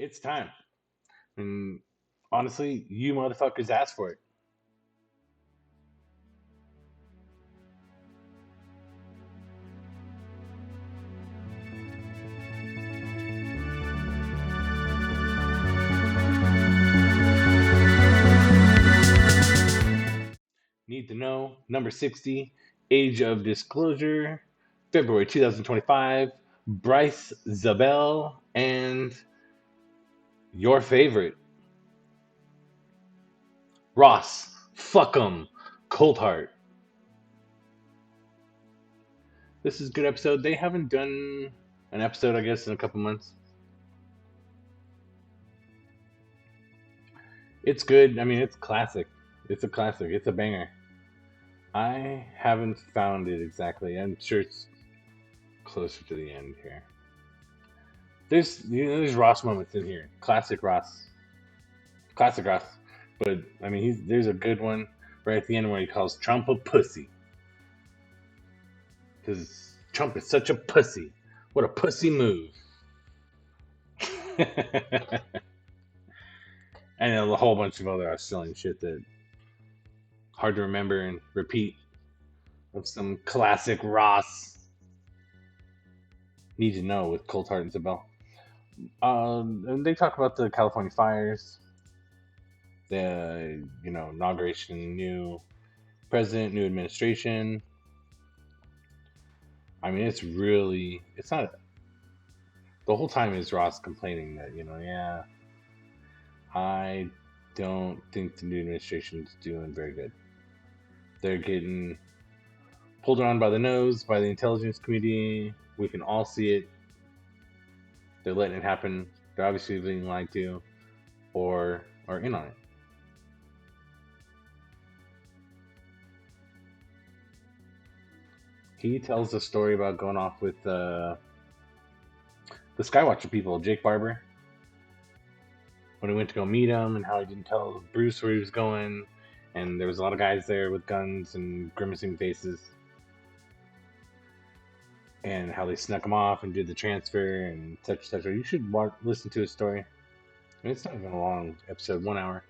It's time. And honestly, you motherfuckers asked for it. Need to know. Number 60, age of disclosure, February 2025. Bryce Zabel and your favorite, Ross. Fuck 'em. Coulthart. This is a good episode. They haven't done an episode, I guess, in a couple months. It's good. I mean, it's classic. It's a classic. It's a banger. I haven't found it exactly. I'm sure it's closer to the end here. There's Ross moments in here. Classic Ross. Classic Ross. But I mean, there's a good one right at the end where he calls Trump a pussy. Because Trump is such a pussy. What a pussy move. And a whole bunch of other Australian shit that hard to remember and repeat of some classic Ross. Need to know with Coulthart and Zabel. And they talk about the California fires, the inauguration, new president, new administration. I mean, it's not. The whole time is Ross complaining that yeah, I don't think the new administration is doing very good. They're getting pulled around by the nose by the intelligence community. We can all see it. They're letting it happen. They're obviously being lied to, or are in on it. He tells a story about going off with the Skywatcher people, Jake Barber, when he went to go meet him, and how he didn't tell Bruce where he was going, and there was a lot of guys there with guns and grimacing faces, and how they snuck him off and did the transfer and such. You should listen to his story. I mean, it's not even a long episode, 1 hour.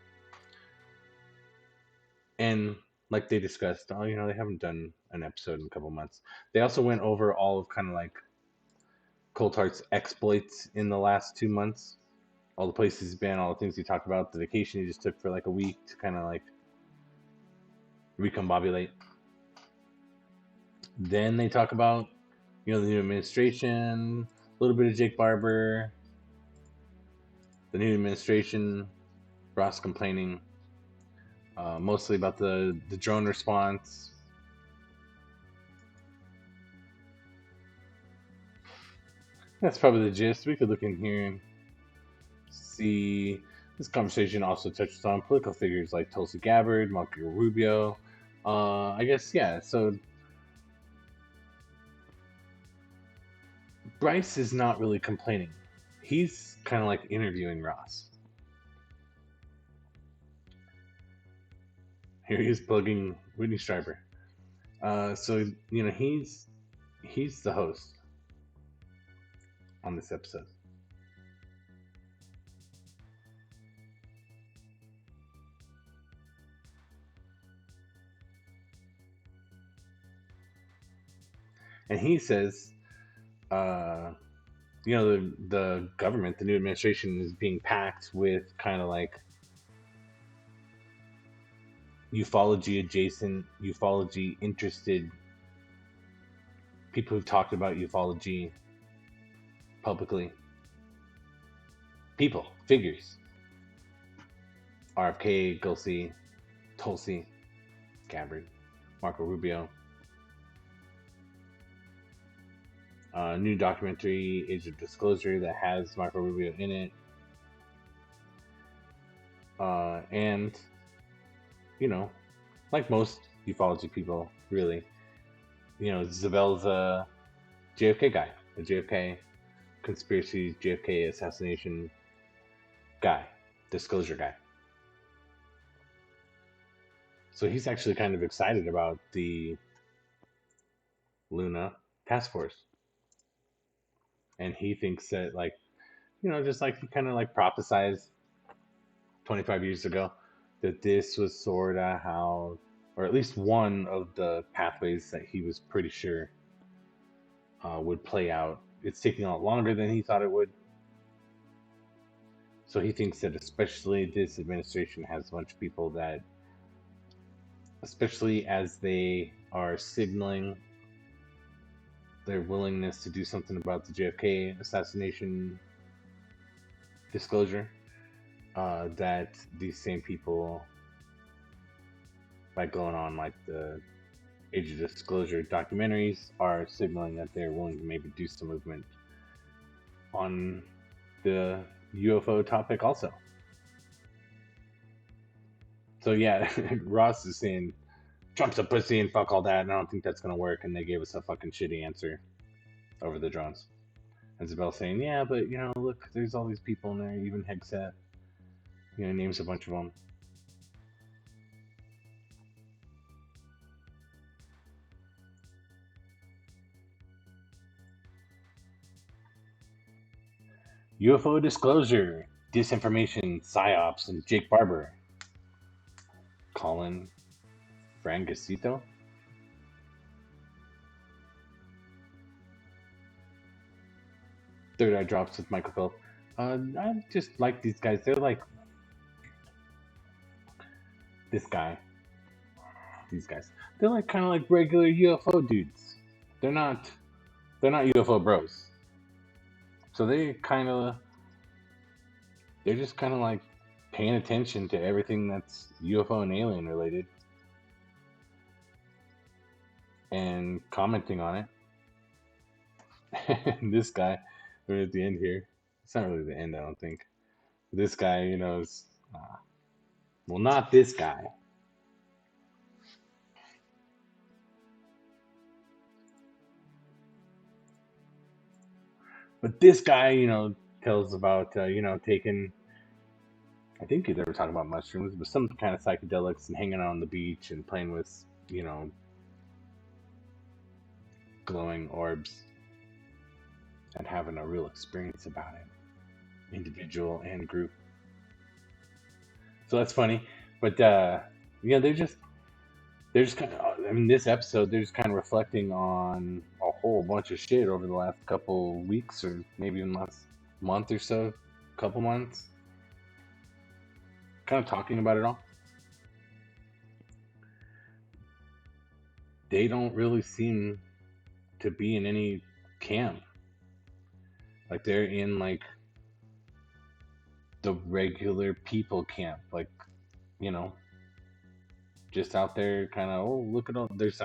And like they discussed, they haven't done an episode in a couple months. They also went over all of kind of like Coulthart's exploits in the last 2 months. All the places he's been, all the things he talked about, the vacation he just took for like a week to kind of like recombobulate. Then they talk about, the new administration, a little bit of Jake Barber, the new administration, Ross complaining, mostly about the drone response. That's probably the gist. We could look in here and see. This conversation also touches on political figures like Tulsi Gabbard, Marco Rubio. I guess, yeah. So Bryce is not really complaining. He's kind of like interviewing Ross. Here he is plugging Whitney Strieber. So he's the host on this episode. And he says, the government, the new administration is being packed with kind of like ufology adjacent, ufology interested people who've talked about ufology publicly. People, figures. RFK, Tulsi, Gabbard, Marco Rubio. New documentary, Age of Disclosure, that has Marco Rubio in it. And, like most ufology people, really, Zabel's a JFK guy, a JFK conspiracy, JFK assassination guy, disclosure guy. So he's actually kind of excited about the Luna task force. And he thinks that, like, just like he kind of like prophesized 25 years ago that this was sort of how, or at least one of the pathways that he was pretty sure would play out. It's taking a lot longer than he thought it would. So he thinks that especially this administration has a bunch of people that, especially as they are signaling their willingness to do something about the JFK assassination disclosure, that these same people, by going on like the Age of Disclosure documentaries, are signaling that they're willing to maybe do some movement on the UFO topic also. So yeah, Ross is saying Trump's a pussy and fuck all that, and I don't think that's gonna work, and they gave us a fucking shitty answer over the drones. And Zabel saying, yeah, but look, there's all these people in there, even Hegseth, names a bunch of them. UFO disclosure, disinformation, psyops, and Jake Barber. Colin Frangacito. Third Eye Drops with Michael Phillip. I just like these guys. They're like this guy. These guys. They're like kind of like regular UFO dudes. They're not UFO bros. So they're just kind of like paying attention to everything that's UFO and alien related and commenting on it. And this guy, we're at the end here. It's not really the end, I don't think. This guy, is well, not this guy. But this guy, tells about, taking, I think they were talking about mushrooms, but some kind of psychedelics and hanging out on the beach and playing with, glowing orbs and having a real experience about it, individual and group. So that's funny. But, they're just kind of, this episode, they're just kind of reflecting on a whole bunch of shit over the last couple weeks, or maybe even last month or so, couple months. Kind of talking about it all. They don't really seem to be in any camp. Like they're in like the regular people camp, like, just out there kind of, oh, look at all, there's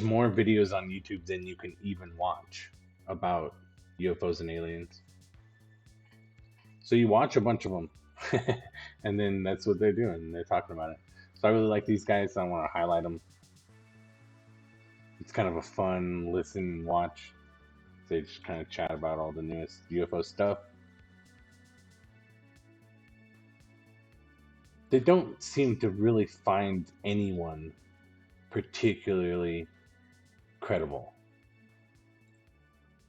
more videos on YouTube than you can even watch about UFOs and aliens. So you watch a bunch of them and then that's what they're doing. They're talking about it. So I really like these guys. I want to highlight them. It's kind of a fun listen and watch. They just kind of chat about all the newest UFO stuff. They don't seem to really find anyone particularly credible.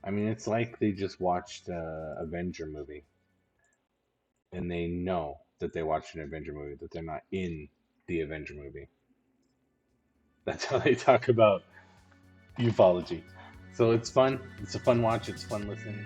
It's like they just watched an Avenger movie. And they know that they watched an Avenger movie, that they're not in the Avenger movie. That's how they talk about ufology. So it's fun. It's a fun watch. It's fun listening.